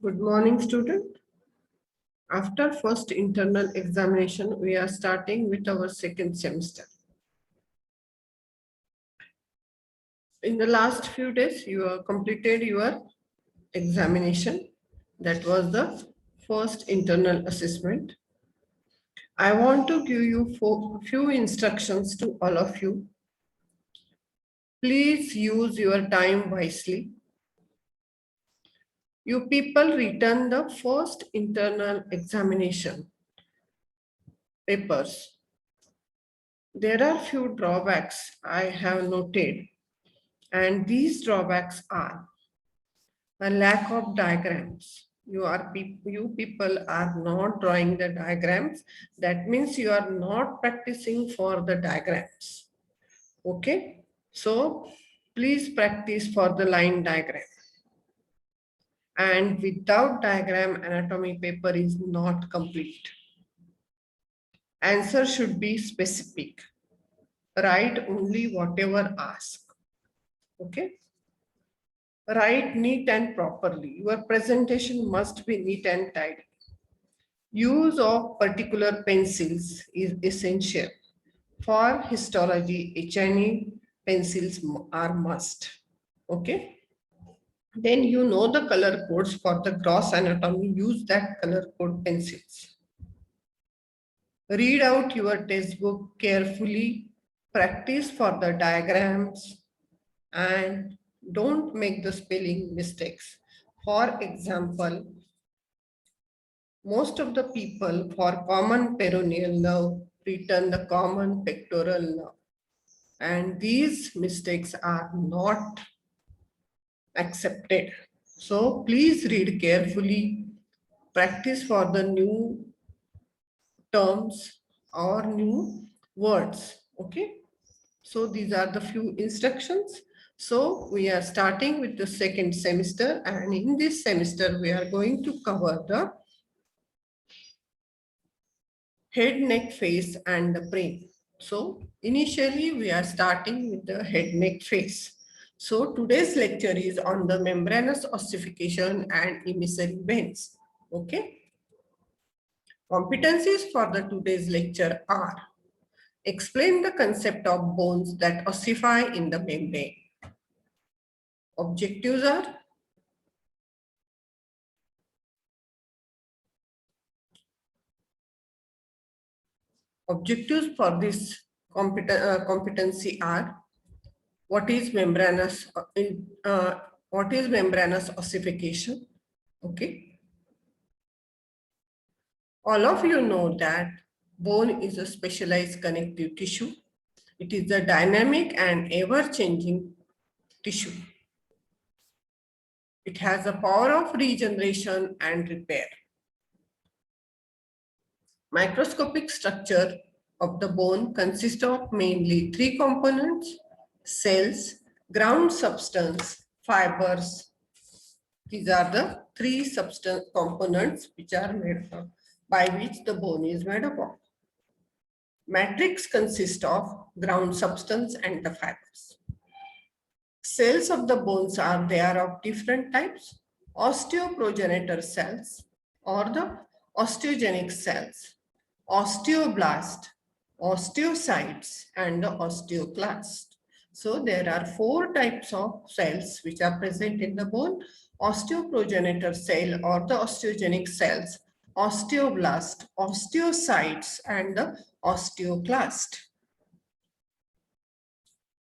Good morning, student. After first internal examination, we are starting with our second semester. In the last few days, you have completed your examination. That was the first internal assessment. I want to give you few instructions to all of you. Please use your time wisely. You people return the first internal examination papers. There are few drawbacks I have noted, and these drawbacks are a lack of diagrams. You people are not drawing the diagrams. That means you are not practicing for the diagrams. Okay, so please practice for the line diagram. And without diagram, anatomy paper is not complete. Answer should be specific. Write only whatever asked. Okay. Write neat and properly. Your presentation must be neat and tidy. Use of particular pencils is essential. For histology, HNE pencils are must. Okay. Then you know the color codes for the gross anatomy. Use that color code pencils. Read out your textbook carefully. Practice for the diagrams and don't make the spelling mistakes. For example, most of the people for common peroneal nerve written the common pectoral nerve, and these mistakes are not accepted. So please read carefully, practice for the new terms or new words. Okay, so these are the few instructions. So we are starting with the second semester, and in this semester we are going to cover the head, neck, face, and the brain. So initially we are starting with the head, neck, face. So today's lecture is on the membranous ossification and emissary veins. Okay. Competencies for the today's lecture are: explain the concept of bones that ossify in the membrane. Objectives are: objectives for this competency are: what is membranous ossification? Okay, all of you know that bone is a specialized connective tissue. It is a dynamic and ever-changing tissue. It has a power of regeneration and repair. Microscopic structure of the bone consists of mainly three components: cells, ground substance, fibers. These are the three substance components which are made of, by which the bone is made up of. Matrix consists of ground substance and the fibers. Cells of the bones are there of different types: osteoprogenitor cells or the osteogenic cells, osteoblast, osteocytes, and the osteoclast. So there are four types of cells which are present in the bone: osteoprogenitor cell or the osteogenic cells, osteoblast, osteocytes, and the osteoclast.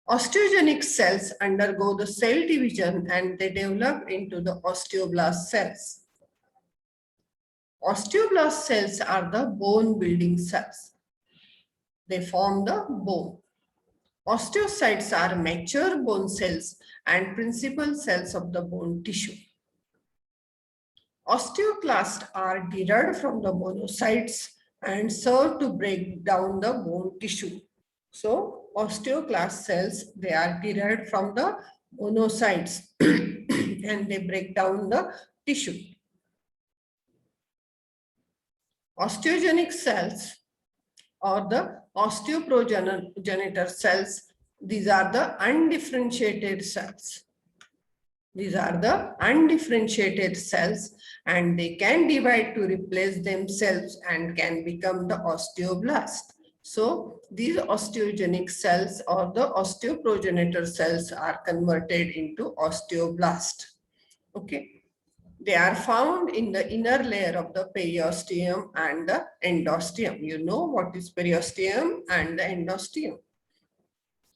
Osteogenic cells undergo the cell division and they develop into the osteoblast cells. Osteoblast cells are the bone building cells. They form the bone. Osteocytes are mature bone cells and principal cells of the bone tissue. Osteoclasts are derived from the monocytes and serve to break down the bone tissue. So osteoclast cells, they are derived from the monocytes and they break down the tissue. Osteogenic cells or the osteoprogenitor cells, these are the undifferentiated cells. These are the undifferentiated cells, and they can divide to replace themselves and can become the osteoblast. So these osteogenic cells or the osteoprogenitor cells are converted into osteoblast. Okay. They are found in the inner layer of the periosteum and the endosteum. You know what is periosteum and the endosteum.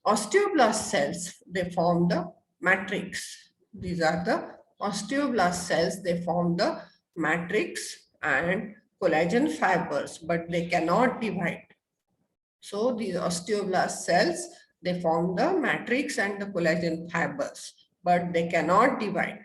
Osteoblast cells, they form the matrix. These are the osteoblast cells, they form the matrix and collagen fibers, but they cannot divide. So these osteoblast cells, they form the matrix and the collagen fibers, but they cannot divide.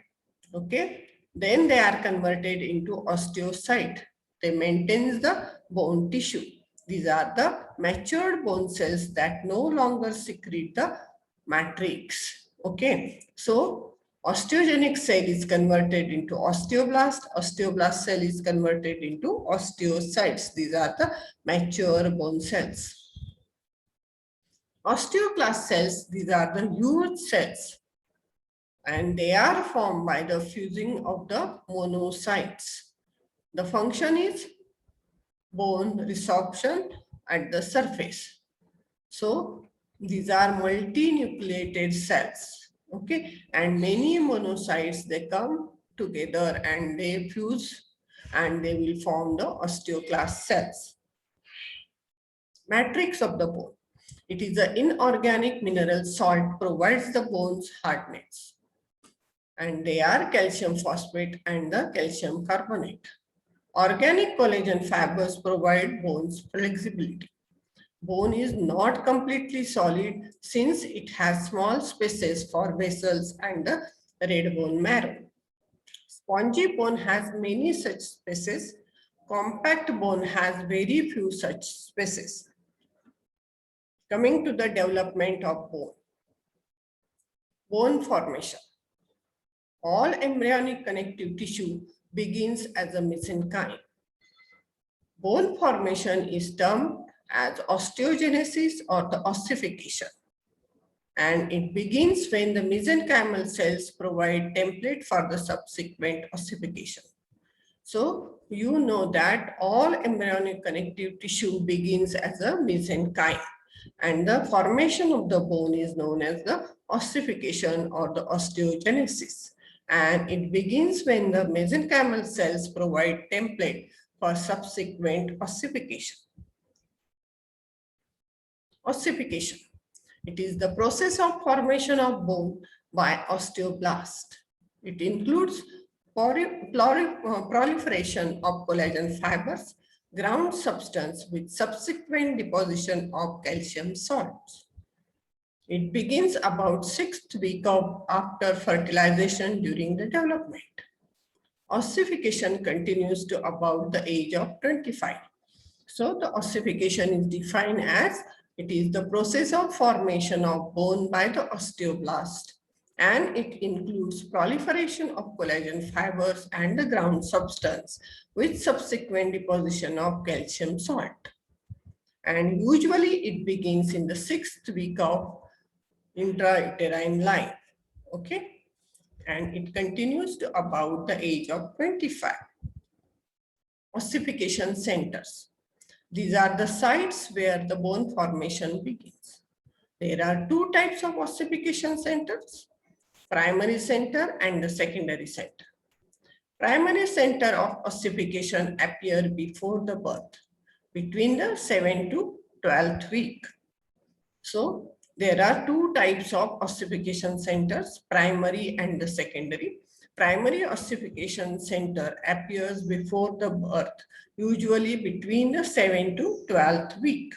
Okay. Then they are converted into osteocyte. They maintain the bone tissue. These are the matured bone cells that no longer secrete the matrix. Okay. So osteogenic cell is converted into osteoblast. Osteoblast cell is converted into osteocytes. These are the mature bone cells. Osteoclast cells, these are the huge cells, and they are formed by the fusing of the monocytes. The function is bone resorption at the surface. So these are multinucleated cells, okay? And many monocytes, they come together and they fuse and they will form the osteoclast cells. Matrix of the bone. It is an inorganic mineral salt provides the bone's hardness. And they are calcium phosphate and the calcium carbonate. Organic collagen fibers provide bone's flexibility. Bone is not completely solid since it has small spaces for vessels and the red bone marrow. Spongy bone has many such spaces. Compact bone has very few such spaces. Coming to the development of bone. Bone formation. All embryonic connective tissue begins as a mesenchyme. Bone formation is termed as osteogenesis or the ossification. And it begins when the mesenchymal cells provide template for the subsequent ossification. So you know that all embryonic connective tissue begins as a mesenchyme, and the formation of the bone is known as the ossification or the osteogenesis. And it begins when the mesenchymal cells provide template for subsequent ossification. Ossification. It is the process of formation of bone by osteoblast. It includes proliferation of collagen fibers, ground substance with subsequent deposition of calcium salts. It begins about 6th week after fertilization during the development. Ossification continues to about the age of 25. So the ossification is defined as it is the process of formation of bone by the osteoblast, and it includes proliferation of collagen fibers and the ground substance with subsequent deposition of calcium salt. And usually it begins in the 6th week of intrauterine life, okay? And it continues to about the age of 25. Ossification centers. These are the sites where the bone formation begins. There are two types of ossification centers, primary center and the secondary center. Primary center of ossification appear before the birth, between the 7th to 12th week. So there are two types of ossification centers, primary and the secondary. Primary ossification center appears before the birth, usually between the 7th to 12th week.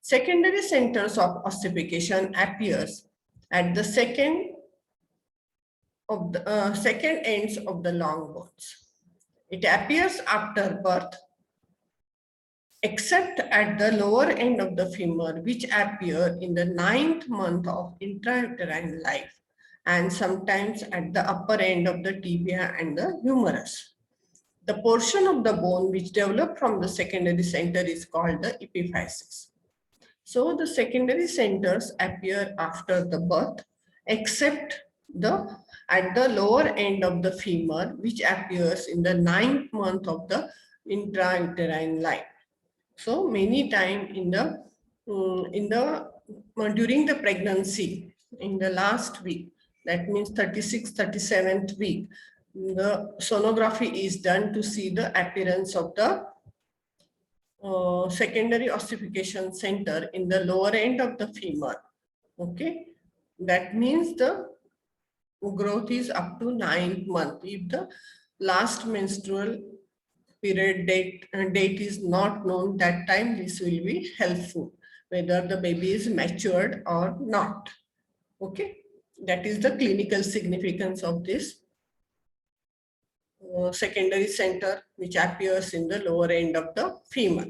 Secondary centers of ossification appears at the second ends of the long bones. It appears after birth, except at the lower end of the femur, which appear in the 9th month of intrauterine life, and sometimes at the upper end of the tibia and the humerus. The portion of the bone which developed from the secondary center is called the epiphysis. So the secondary centers appear after the birth, except at the lower end of the femur, which appears in the 9th month of the intrauterine line. So many times during the pregnancy, in the last week, that means 36th, 37th week, the sonography is done to see the appearance of the secondary ossification center in the lower end of the femur. Okay, that means the growth is up to 9th month. If the last menstrual period date is not known, that time this will be helpful, whether the baby is matured or not. Okay, that is the clinical significance of this secondary center, which appears in the lower end of the femur.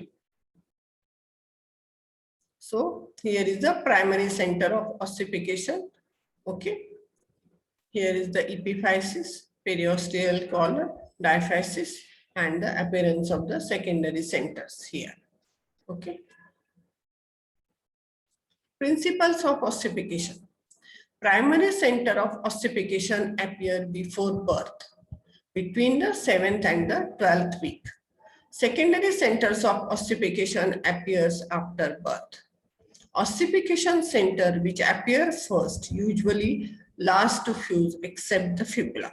So here is the primary center of ossification. Okay, here is the epiphysis, periosteal collar, diaphysis, and the appearance of the secondary centers here. Okay. Principles of ossification. Primary center of ossification appear before birth, between the 7th and the 12th week. Secondary centers of ossification appears after birth. Ossification center which appear first usually last to fuse except the fibula.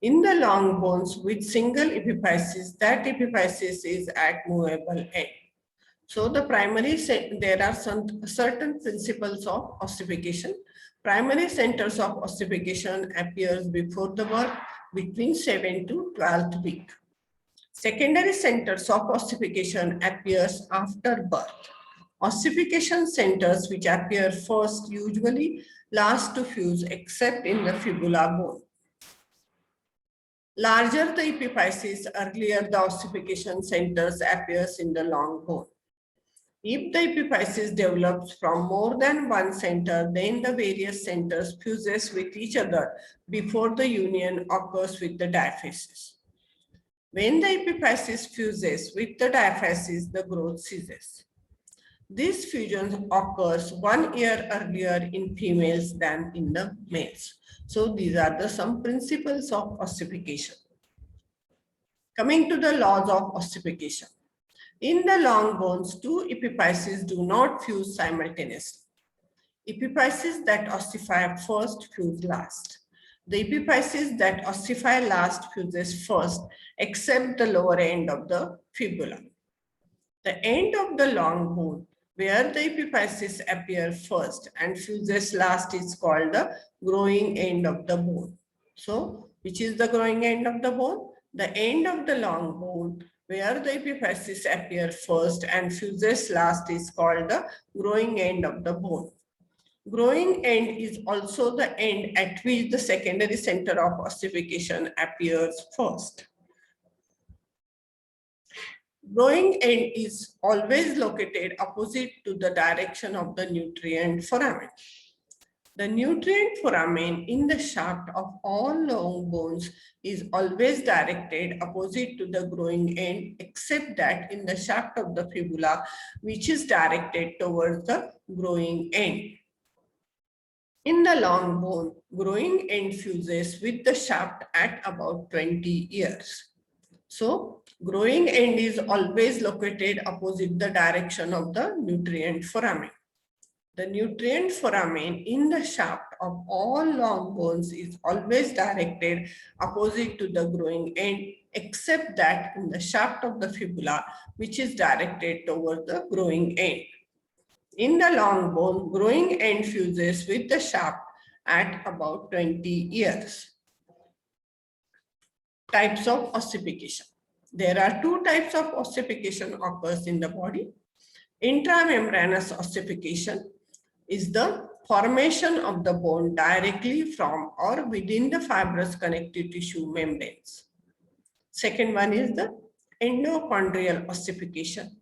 In the long bones with single epiphysis, that epiphysis is at movable end. So the primary, there are some certain principles of ossification. Primary centers of ossification appears before the birth, between 7th to 12th week. Secondary centers of ossification appears after birth. Ossification centers which appear first usually last to fuse except in the fibula bone. Larger the epiphysis, earlier the ossification centers appears in the long bone. If the epiphysis develops from more than one center, then the various centers fuses with each other before the union occurs with the diaphysis. When the epiphysis fuses with the diaphysis, the growth ceases. This fusion occurs 1 year earlier in females than in the males. So these are some principles of ossification. Coming to the laws of ossification. In the long bones, two epiphyses do not fuse simultaneously. Epiphyses that ossify first fuse last. The epiphysis that ossify last fuses first, except the lower end of the fibula. The end of the long bone, where the epiphysis appear first and fuses last, is called the growing end of the bone. So, which is the growing end of the bone? The end of the long bone, where the epiphysis appear first and fuses last, is called the growing end of the bone. Growing end is also the end at which the secondary center of ossification appears first. Growing end is always located opposite to the direction of the nutrient foramen. The nutrient foramen in the shaft of all long bones is always directed opposite to the growing end, except that in the shaft of the fibula, which is directed towards the growing end. In the long bone, growing end fuses with the shaft at about 20 years. So, growing end is always located opposite the direction of the nutrient foramen. The nutrient foramen in the shaft of all long bones is always directed opposite to the growing end, except that in the shaft of the fibula, which is directed towards the growing end. In the long bone, growing end fuses with the shaft at about 20 years. Types of ossification. There are two types of ossification occurs in the body. Intramembranous ossification is the formation of the bone directly from or within the fibrous connective tissue membranes. Second one is the endochondral ossification.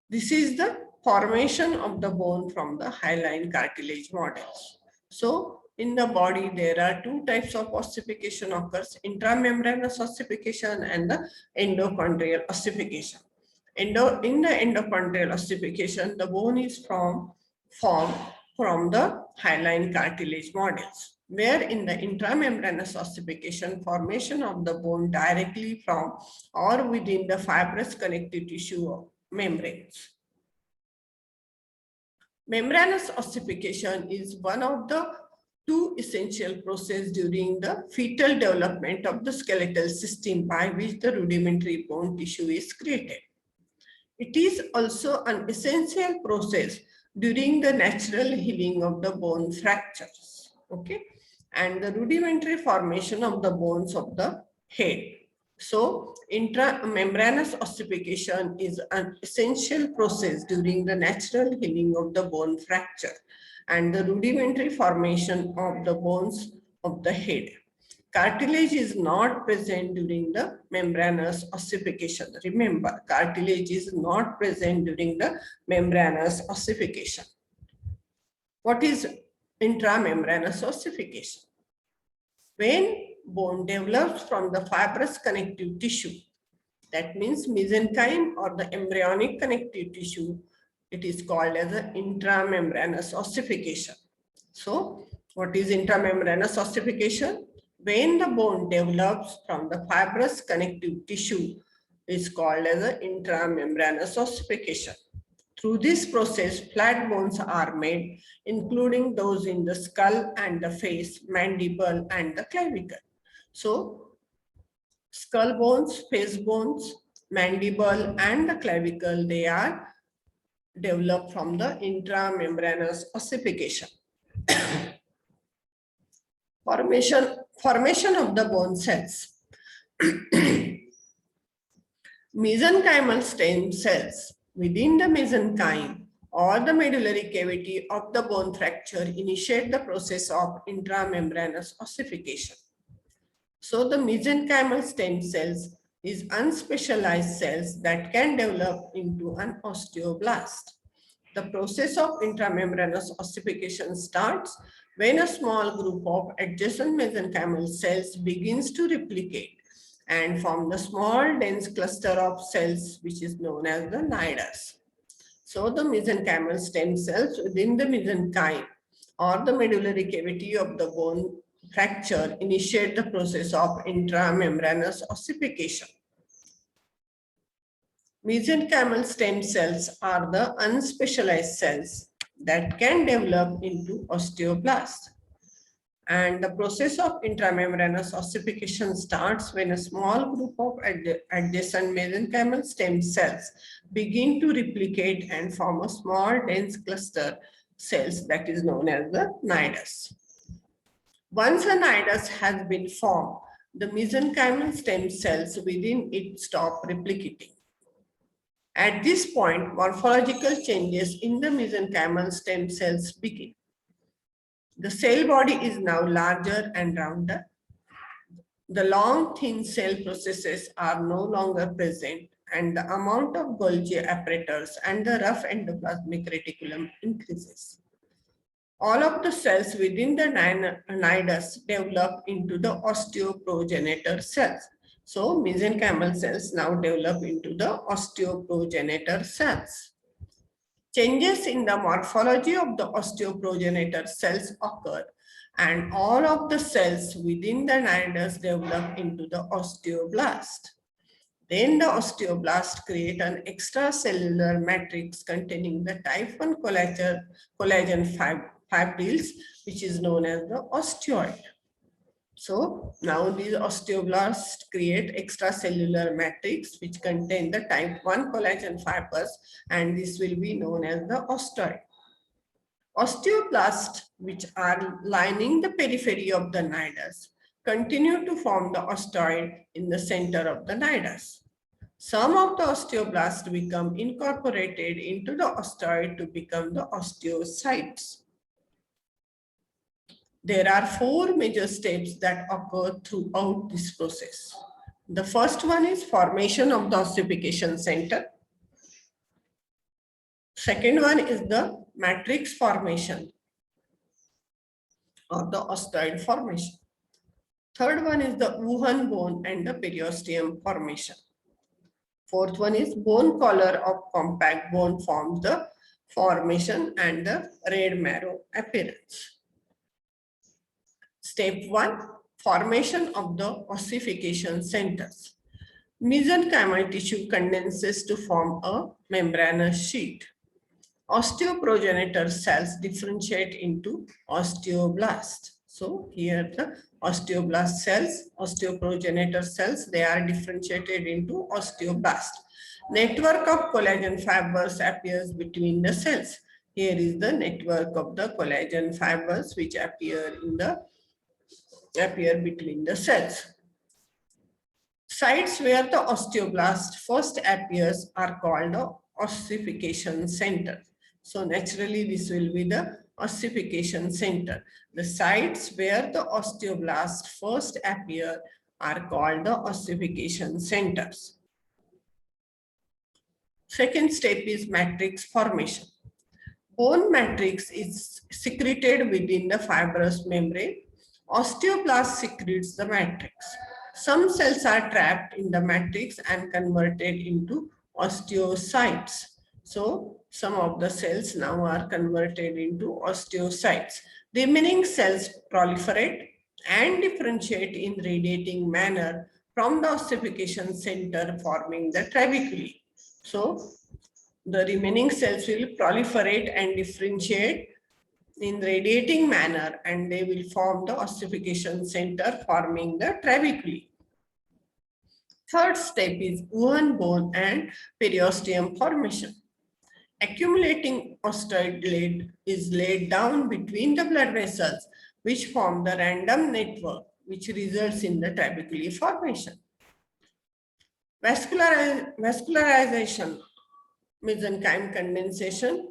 This is the formation of the bone from the hyaline cartilage models. So, in the body, there are two types of ossification occurs, intramembranous ossification and the endochondral ossification. In the endochondral ossification, the bone is formed from the hyaline cartilage models, where in the intramembranous ossification, formation of the bone directly from or within the fibrous connective tissue membranes. Membranous ossification is one of the two essential processes during the fetal development of the skeletal system by which the rudimentary bone tissue is created. It is also an essential process during the natural healing of the bone fractures, okay, and the rudimentary formation of the bones of the head. So, intramembranous ossification is an essential process during the natural healing of the bone fracture and the rudimentary formation of the bones of the head. Cartilage is not present during the membranous ossification. Remember, cartilage is not present during the membranous ossification. What is intramembranous ossification? When bone develops from the fibrous connective tissue, that means mesenchyme or the embryonic connective tissue, it is called as an intramembranous ossification. So, what is intramembranous ossification? When the bone develops from the fibrous connective tissue, is called as an intramembranous ossification. Through this process, flat bones are made, including those in the skull and the face, mandible, and the clavicle. So, skull bones, face bones, mandible, and the clavicle, they are developed from the intramembranous ossification. Formation of the bone cells. Mesenchymal stem cells within the mesenchyme or the medullary cavity of the bone fracture initiate the process of intramembranous ossification. So the mesenchymal stem cells is unspecialized cells that can develop into an osteoblast. The process of intramembranous ossification starts when a small group of adjacent mesenchymal cells begins to replicate and form the small dense cluster of cells which is known as the nidus. So the mesenchymal stem cells within the mesenchyme or the medullary cavity of the bone fracture initiate the process of intramembranous ossification. Mesenchymal stem cells are the unspecialized cells that can develop into osteoblast. And the process of intramembranous ossification starts when a small group of adjacent mesenchymal stem cells begin to replicate and form a small dense cluster cells that is known as the nidus. Once a nidus has been formed, the mesenchymal stem cells within it stop replicating. At this point, morphological changes in the mesenchymal stem cells begin. The cell body is now larger and rounder. The long, thin cell processes are no longer present, and the amount of Golgi apparatus and the rough endoplasmic reticulum increases. All of the cells within the nidus develop into the osteoprogenitor cells. So, mesenchymal cells now develop into the osteoprogenitor cells. Changes in the morphology of the osteoprogenitor cells occur, and all of the cells within the nidus develop into the osteoblast. Then the osteoblast create an extracellular matrix containing the type 1 collagen fibrils, which is known as the osteoid. So now these osteoblasts create extracellular matrix which contain the type 1 collagen fibers, and this will be known as the osteoid. Osteoblasts, which are lining the periphery of the nidus, continue to form the osteoid in the center of the nidus. Some of the osteoblasts become incorporated into the osteoid to become the osteocytes. There are 4 major steps that occur throughout this process. The first one is formation of the ossification center. Second one is the matrix formation or the osteoid formation. Third one is the Wuhan bone and the periosteum formation. Fourth one is bone collar of compact bone forms the formation and the red marrow appearance. Step 1. Formation of the ossification centers. Mesenchymal tissue condenses to form a membranous sheet. Osteoprogenitor cells differentiate into osteoblasts. So here the osteoblast cells, osteoprogenitor cells, they are differentiated into osteoblast. Network of collagen fibers appears between the cells. Here is the network of the collagen fibers which appear between the cells. Sites where the osteoblast first appears are called the ossification center. So naturally this will be the ossification center. The sites where the osteoblast first appear are called the ossification centers. Second step is matrix formation. Bone matrix is secreted within the fibrous membrane. Osteoblast secretes the matrix. Some cells are trapped in the matrix and converted into osteocytes. So some of the cells now are converted into osteocytes. The remaining cells proliferate and differentiate in radiating manner from the ossification center, forming the trabeculae. So the remaining cells will proliferate and differentiate in radiating manner and they will form the ossification center, forming the trabeculae. Third step is Wuhan bone and periosteum formation. Accumulating osteoid lead is laid down between the blood vessels which form the random network which results in the trabeculae formation. Vascularization, mesenchyme condensation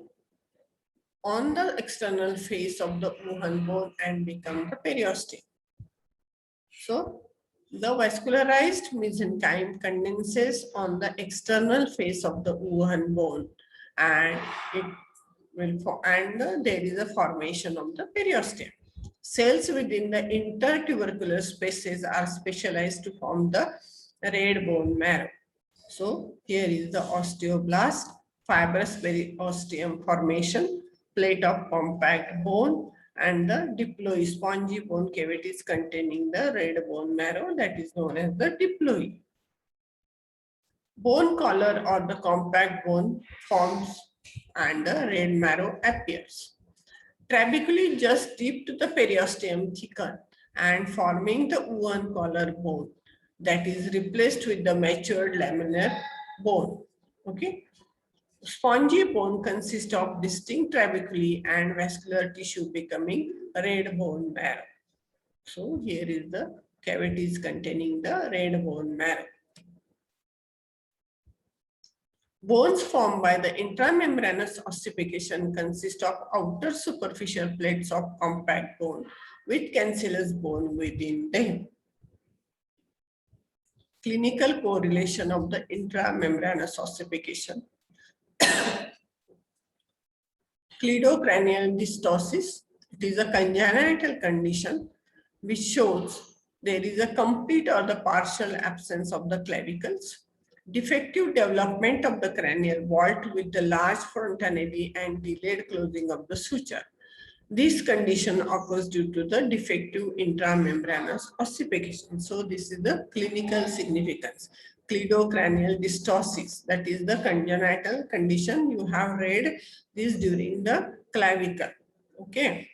on the external face of the Wuhan bone and become the periosteum. So the vascularized mesenchyme condenses on the external face of the Wuhan bone and there is a formation of the periosteum. Cells within the intertubercular spaces are specialized to form the red bone marrow. So here is the osteoblast, fibrous periosteum formation, plate of compact bone, and the diploid spongy bone cavities containing the red bone marrow that is known as the diploid. Bone collar or the compact bone forms and the red marrow appears. Trabeculae just deep to the periosteum thicken and forming the Wuhan collar bone that is replaced with the matured laminar bone. Okay. Spongy bone consists of distinct trabeculae and vascular tissue becoming red bone marrow. So here is the cavities containing the red bone marrow. Bones formed by the intramembranous ossification consist of outer superficial plates of compact bone with cancellous bone within them. Clinical correlation of the intramembranous ossification. Cleidocranial dystosis. It is a congenital condition which shows there is a complete or the partial absence of the clavicles, defective development of the cranial vault with the large fontanelle and delayed closing of the suture. This condition occurs due to the defective intramembranous ossification. So this is the clinical significance. Cleidocranial dystosis, that is the congenital condition. You have read this during the clavicle. Okay.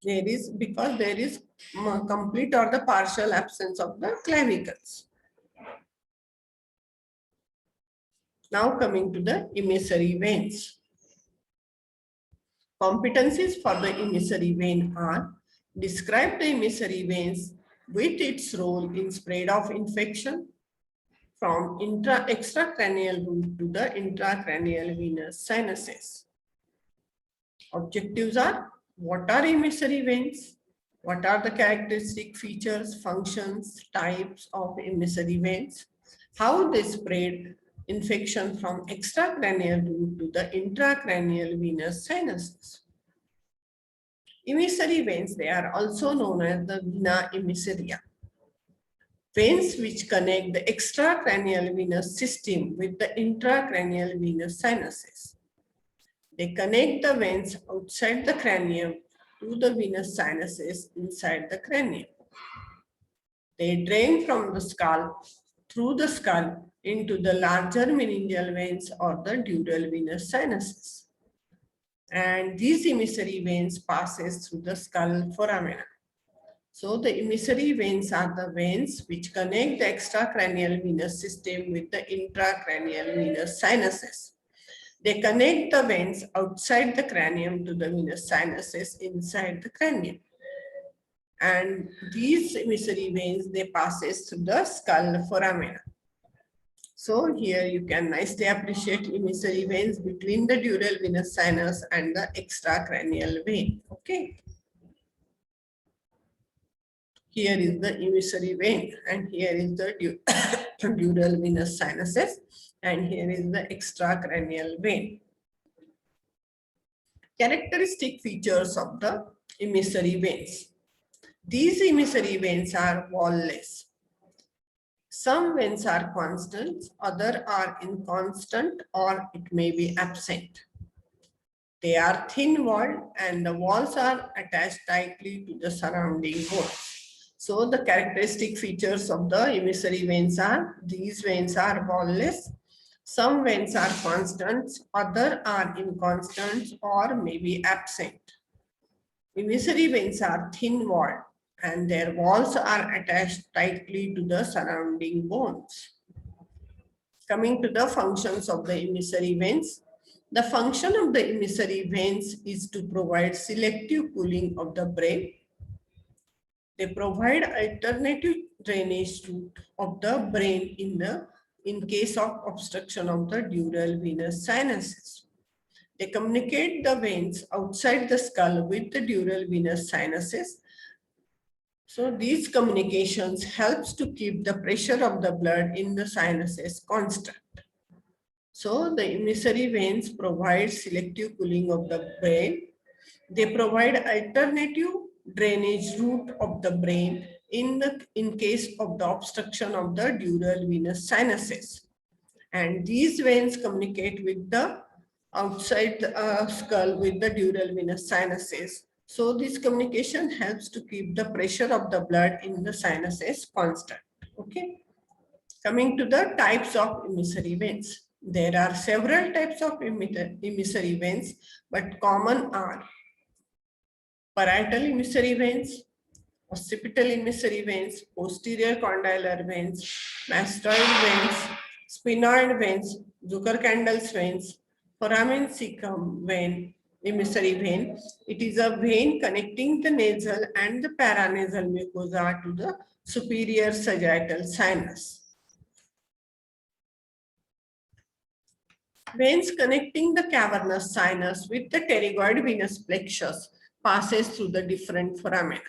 Because there is complete or the partial absence of the clavicles. Now coming to the emissary veins. Competencies for the emissary vein are: describe the emissary veins with its role in spread of infection from extracranial root to the intracranial venous sinuses. Objectives are: what are emissary veins? What are the characteristic features, functions, types of emissary veins? How they spread infection from extracranial root to the intracranial venous sinuses. Emissary veins, they are also known as the vena emissaria. Veins which connect the extracranial venous system with the intracranial venous sinuses. They connect the veins outside the cranium to the venous sinuses inside the cranium. They drain from the skull through the skull into the larger meningeal veins or the dural venous sinuses. And these emissary veins passes through the skull foramina. So the emissary veins are the veins which connect the extracranial venous system with the intracranial venous sinuses. They connect the veins outside the cranium to the venous sinuses inside the cranium. And these emissary veins, they passes through the skull foramina. So here you can nicely appreciate emissary veins between the dural venous sinus and the extracranial vein. Okay. Here is the emissary vein and here is the dural venous sinuses and here is the extracranial vein. Characteristic features of the emissary veins. These emissary veins are wall-less. Some veins are constant, other are inconstant or it may be absent. They are thin-walled and the walls are attached tightly to the surrounding bones. So the characteristic features of the emissary veins are, these veins are wall-less, some veins are constant, other are inconstant or may be absent. Emissary veins are thin-walled and their walls are attached tightly to the surrounding bones. Coming to the functions of the emissary veins. The function of the emissary veins is to provide selective cooling of the brain. They provide alternative drainage route of the brain in case of obstruction of the dural venous sinuses. They communicate the veins outside the skull with the dural venous sinuses. So these communications helps to keep the pressure of the blood in the sinuses constant. So the emissary veins provide selective cooling of the brain. They provide alternative drainage route of the brain in case of the obstruction of the dural venous sinuses. And these veins communicate with the outside the skull with the dural venous sinuses. So this communication helps to keep the pressure of the blood in the sinuses constant. Okay. Coming to the types of emissary veins. There are several types of emissary veins, but common are parietal emissary veins, occipital emissary veins, posterior condylar veins, mastoid veins, sphenoid veins, Zucker-Candles veins, foramen cecum vein, emissary vein. It is a vein connecting the nasal and the paranasal mucosa to the superior sagittal sinus. Veins connecting the cavernous sinus with the pterygoid venous plexus passes through the different foramina.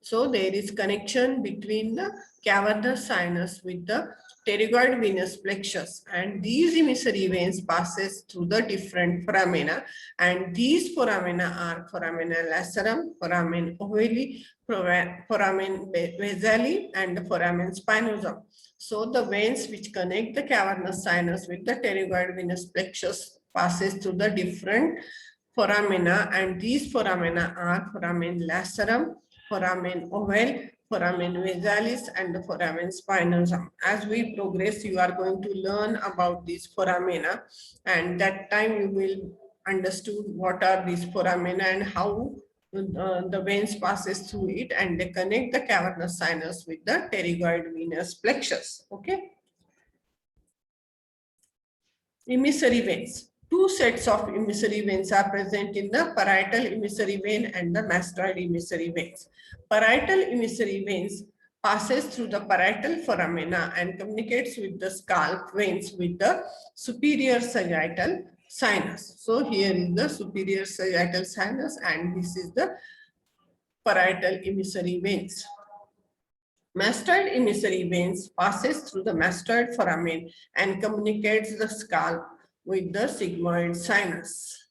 So there is connection between the cavernous sinus with the pterygoid venous plexus, and these emissary veins passes through the different foramina, and these foramina are foramen lacerum, foramen ovale, foramen basale, and foramen spinosum. So the veins which connect the cavernous sinus with the pterygoid venous plexus passes through the different foramina, and these foramina are foramen lacerum, foramen ovale, foramen vasalis, and the foramen spinosum. As we progress, you are going to learn about these foramina, and that time you will understood what are these foramina and how the veins passes through it, and they connect the cavernous sinus with the pterygoid venous plexus. Okay. Emissary veins. Two sets of emissary veins are present in the parietal emissary vein and the mastoid emissary veins. Parietal emissary veins passes through the parietal foramina and communicates with the scalp veins with the superior sagittal sinus. So here is the superior sagittal sinus and this is the parietal emissary veins. Mastoid emissary veins passes through the mastoid foramen and communicates the scalp with the sigmoid sinus.